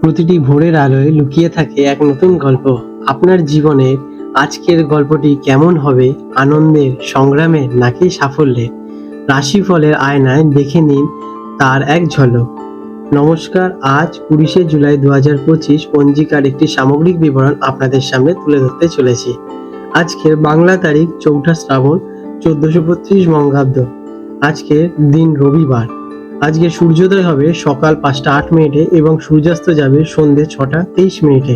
প্রতিটি ভোরের আলোয় লুকিয়ে থাকে এক নতুন গল্প। আপনার জীবনের আজকের গল্পটি কেমন হবে? আনন্দের, সংগ্রামের নাকি সাফল্যের? রাশিফলের আয়নায় দেখে নিন তার এক ঝলক। নমস্কার, আজ ২০শে জুলাই ২০২৫ পঞ্জিকার একটি সামগ্রিক বিবরণ আপনাদের সামনে তুলে ধরতে চলেছি। আজকের বাংলা তারিখ ৪ঠা শ্রাবণ ১৪৩২ বঙ্গাব্দ। আজকের দিন রবিবার। আজকে সূর্যোদয় হবে সকাল ৫টা ৮ মিনিটে এবং সূর্যাস্ত যাবে সন্ধে ৬টা ২৩ মিনিটে।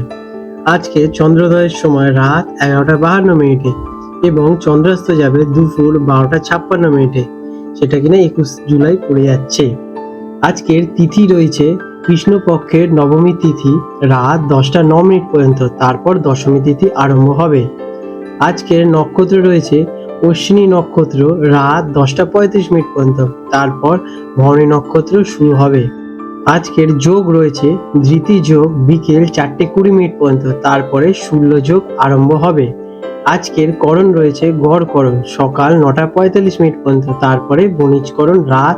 আজকে চন্দ্রোদয়ের সময় রাত ১১টা ৫২ মিনিটে এবং চন্দ্রাস্ত যাবে দুপুর ১২টা ৫৬ মিনিটে, সেটা কিনা ২১ জুলাই পড়ে যাচ্ছে। আজকের তিথি রয়েছে কৃষ্ণপক্ষের নবমী তিথি রাত ১০টা ৯ মিনিট পর্যন্ত, তারপর দশমী তিথি আরম্ভ হবে। আজকের নক্ষত্র রয়েছে অশ্বিনী নক্ষত্র রাত ১০টা ৩৫ মিনিট পর্যন্ত, তারপর ভরণী নক্ষত্র শুরু হবে। আজকের যোগ রয়েছে ধৃতি যোগ বিকেল ৪টা ২০ মিনিট পর্যন্ত, তারপরে শূল্য যোগ আরম্ভ হবে। আজকের করণ রয়েছে গড়করণ সকাল ৯টা ৪৫ মিনিট পর্যন্ত, তারপরে বণিজকরণ রাত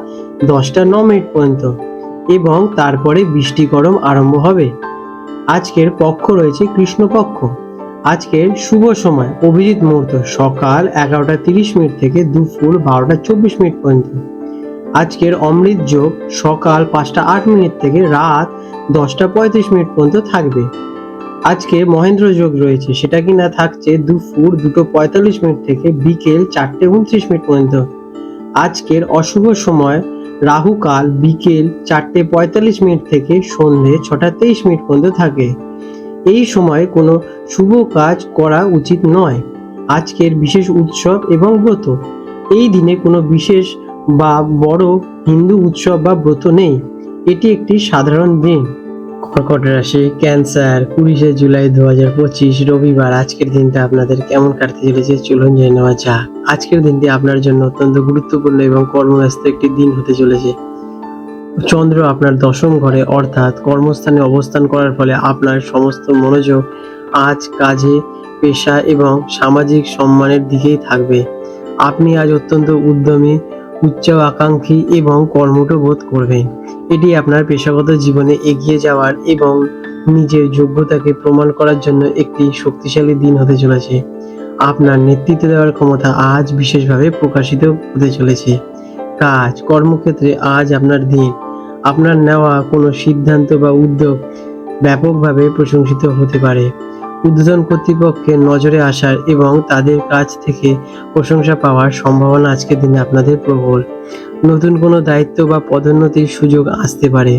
১০টা ৯ মিনিট পর্যন্ত এবং তারপরে বৃষ্টিকরণ আরম্ভ হবে। আজকের পক্ষ রয়েছে কৃষ্ণপক্ষ। আজকের শুভ সময় অভিজিৎ মুহূর্ত সকাল ১১টা ৩০ মিনিট থেকে দুপুর ১২টা ২৪ মিনিট পর্যন্ত। আজকের অমৃত যোগ সকাল ৫টা ৮ মিনিট থেকে রাত ১০টা ৩৫ মিনিট পর্যন্ত থাকবে। আজকে মহেন্দ্র যোগ রয়েছে, সেটা কিনা থাকছে দুপুর ২টো ৪৫ মিনিট থেকে বিকেল ৪টে ২৯ মিনিট পর্যন্ত। আজকের অশুভ সময় রাহু কাল বিকেল ৪টে ৪৫ মিনিট থেকে সন্ধে ৬টা ২৩ মিনিট পর্যন্ত থাকে। এই সময় কোনো শুভ কাজ করা উচিত নয়। আজকের বিশেষ উৎসব এবং ব্রত। এই দিনে কোনো বিশেষ বা বড় হিন্দু উৎসব বা ব্রত নেই। এটি একটি সাধারণ দিন। কর্কট রাশি, ক্যান্সার, ২০শে জুলাই ২০২৫ রবিবার। আজকের দিনটা আপনাদের কেমন কাটতে চলেছে চলুন জেনে নেওয়া যাক। আজকের দিনটি আপনার জন্য অত্যন্ত গুরুত্বপূর্ণ এবং কর্মব্যস্ত একটি দিন হতে চলেছে। চন্দ্র আপনার দশম ঘরে অর্থাৎ কর্মস্থানে অবস্থান করার ফলে আপনার সমস্ত মনোযোগ আজ কাজে, পেশা এবং সামাজিক সম্মানের দিকেই থাকবে। আপনি আজ অত্যন্ত উদ্যমী, উচ্চ আকাঙ্ক্ষী এবং কর্মঠ বোধ করবেন। এটি আপনার পেশাগত জীবনে এগিয়ে যাওয়ার এবং নিজের যোগ্যতাকে প্রমাণ করার জন্য একটি শক্তিশালী দিন হতে চলেছে। আপনার নেতৃত্ব দেওয়ার ক্ষমতা আজ বিশেষভাবে প্রকাশিত হতে চলেছে। কাজ, কর্মক্ষেত্রে আজ আপনার দিন। আপনার নেওয়া কোনো সিদ্ধান্ত বা উদ্যোগ ব্যাপকভাবে প্রশংসিত হতে পারে। ঊর্ধ্বতন কর্তৃপক্ষের নজরে আসার এবং তাদের কাছ থেকে প্রশংসা পাওয়ার সম্ভাবনা আজকের দিনে আপনাদের প্রবল। নতুন কোনো দায়িত্ব বা পদোন্নতির সুযোগ আসতে পারে।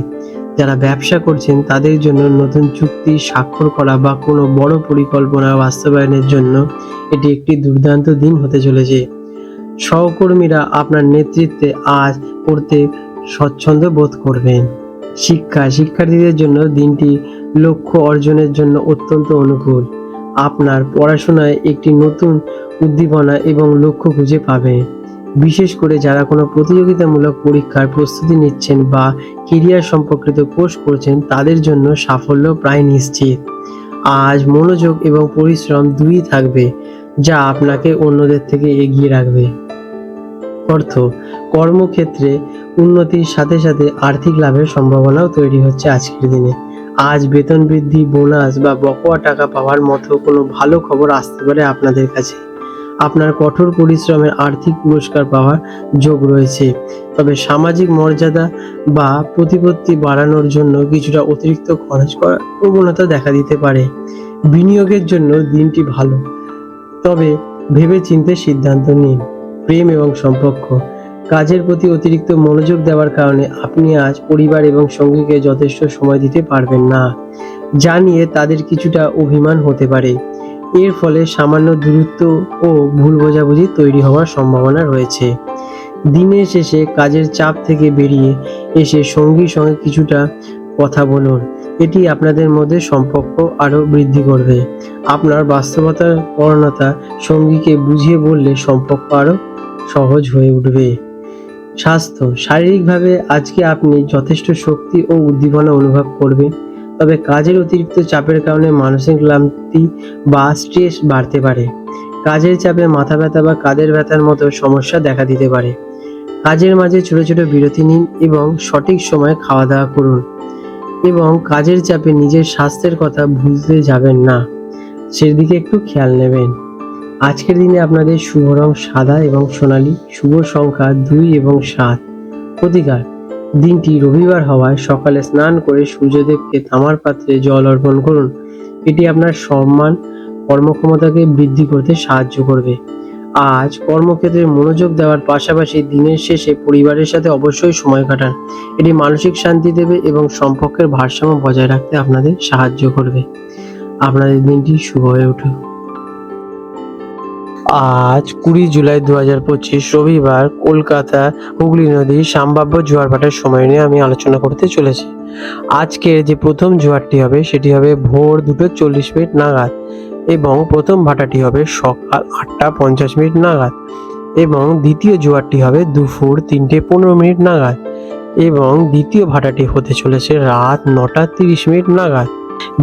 যারা ব্যবসা করছেন তাদের জন্য নতুন চুক্তি স্বাক্ষর করা বা কোনো বড় পরিকল্পনা বাস্তবায়নের জন্য এটি একটি দুর্দান্ত দিন হতে চলেছে। সহকর্মীরা আপনার নেতৃত্বে আজ করতে স্বচ্ছন্দ বোধ করবেন। শিক্ষার্থীদের জন্য দিনটি লক্ষ্য অর্জনের জন্য অত্যন্ত অনুকূল। আপনার পড়াশোনায় একটি নতুন উদ্দীপনা এবং লক্ষ্য খুঁজে পাবে। বিশেষ করে যারা কোনো প্রতিযোগিতামূলক পরীক্ষার প্রস্তুতি নিচ্ছেন বা কেরিয়ার সম্পর্কিত কোর্স করছেন তাদের জন্য সাফল্য প্রায় নিশ্চিত। আজ মনোযোগ এবং পরিশ্রম দুই থাকবে, যা আপনাকে অন্যদের থেকে এগিয়ে রাখবে। অর্থ, কর্মক্ষেত্রে উন্নতির সাথে সাথে আর্থিক লাভের সম্ভাবনাও তৈরি হচ্ছে আজকের দিনে। আজ বেতন বৃদ্ধি, বোনাস বা বকেয়া টাকা পাওয়ার মতো কোনো ভালো খবর আসতে পারে আপনাদের কাছে। আপনার কঠোর পরিশ্রমের আর্থিক পুরস্কার পাওয়ার যোগ রয়েছে, তবে সামাজিক মর্যাদা বা প্রতিপত্তি বাড়ানোর জন্য কিছুটা অতিরিক্ত খরচ করার প্রবণতা দেখা দিতে পারে। বিনিয়োগের জন্য দিনটি ভালো, তবে ভেবেচিন্তে সিদ্ধান্ত নিন। প্রেম এবং সম্পর্ক, কাজের প্রতি অতিরিক্ত মনোযোগ দেওয়ার কারণে আপনি আজ পরিবার এবং সঙ্গীকে যথেষ্ট সময় দিতে পারবেন না, যা নিয়ে তাদের কিছুটা অভিমান হতে পারে। এর ফলে সামান্য দূরত্ব ও ভুল বোঝাবুঝি তৈরি হওয়ার সম্ভাবনা রয়েছে। দিনের শেষে কাজের চাপ থেকে বেরিয়ে এসে সঙ্গীর সঙ্গে কিছুটা কথা বলুন। এটি আপনাদের মধ্যে সম্পর্ক আরও বৃদ্ধি করবে। আপনার বাস্তবতার পরণতা সঙ্গীকে বুঝিয়ে বললে সম্পর্ক আরও সহজ হয়ে উঠবে। স্বাস্থ্য, শারীরিকভাবে আজকে আপনি যথেষ্ট শক্তি ও উদ্দীপনা অনুভব করবেন, তবে কাজের অতিরিক্ত চাপের কারণে মানসিক ক্লান্তি বা স্ট্রেস বাড়তে পারে। কাজের চাপে মাথা ব্যথা বা কাঁধের ব্যথার মতো সমস্যা দেখা দিতে পারে। কাজের মাঝে ছোট ছোট বিরতি নিন এবং সঠিক সময়ে খাওয়া দাওয়া করুন। এবং কাজের চাপে নিজের স্বাস্থ্যের কথা ভুলতে যাবেন না, সেদিকে একটু খেয়াল নেবেন। আজকের দিনে আপনাদের শুভ রং সাদা এবং সোনালী, শুভ সংখ্যা 2 এবং 7। প্রতিকার: দিনটি রবিবার হওয়ায় সকালে স্নান করে সূর্যদেবকে তামার পাত্রে জল অর্পণ করুন। এটি আপনার সম্মান, কর্মক্ষমতাকে বৃদ্ধি করতে সাহায্য করবে। আজ কর্মক্ষেত্রে মনোযোগ দেওয়ার পাশাপাশি দিনের শেষে পরিবারের সাথে অবশ্যই সময় কাটান। এটি মানসিক শান্তি দেবে এবং সম্পর্কের ভারসাম্য বজায় রাখতে আপনাদের সাহায্য করবে। আপনাদের দিনটি শুভ হয়ে উঠুক। আজ 20 জুলাই 2025 রবিবার কলকাতা হুগলি নদীর সম্ভাব্য জোয়ার ভাটার সময় নিয়ে আমি আলোচনা করতে চলেছি। আজকের যে প্রথম জোয়ারটি হবে সেটি হবে ভোর 2:40 নাগাদ এবং প্রথম ভাটাটি হবে সকাল 8:50 নাগাদ এবং দ্বিতীয় জোয়ারটি হবে দুপুর 3:15 নাগাদ এবং দ্বিতীয় ভাটাটি হতে চলেছে রাত 9:30 নাগাদ।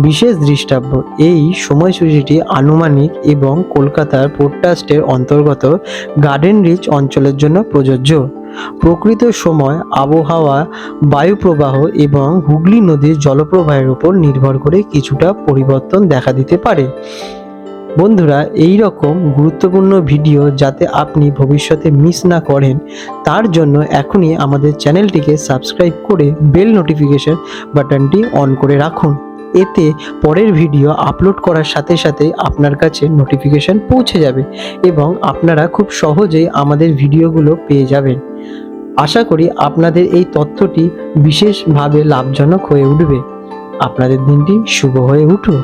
বিশেষ দৃষ্টাব্য: এই সময়সূচিটি আনুমানিক এবং কলকাতার পোর্ট ট্রাস্টের অন্তর্গত গার্ডেন রিচ অঞ্চলের জন্য প্রযোজ্য। প্রকৃত সময় আবহাওয়া, বায়ুপ্রবাহ এবং হুগলি নদীর জলপ্রবাহের উপর নির্ভর করে কিছুটা পরিবর্তন দেখা দিতে পারে। বন্ধুরা, এই রকম গুরুত্বপূর্ণ ভিডিও যাতে আপনি ভবিষ্যতে মিস না করেন তার জন্য এখনই আমাদের চ্যানেলটিকে সাবস্ক্রাইব করে বেল নোটিফিকেশন বাটনটি অন করে রাখুন। এতে পরের ভিডিও আপলোড করার সাথে সাথে আপনার কাছে নোটিফিকেশন পৌঁছে যাবে এবং আপনারা খুব সহজেই আমাদের ভিডিওগুলো পেয়ে যাবেন। আশা করি আপনাদের এই তথ্যটি বিশেষভাবে লাভজনক হয়ে উঠবে। আপনাদের দিনটি শুভ হয়ে উঠুক।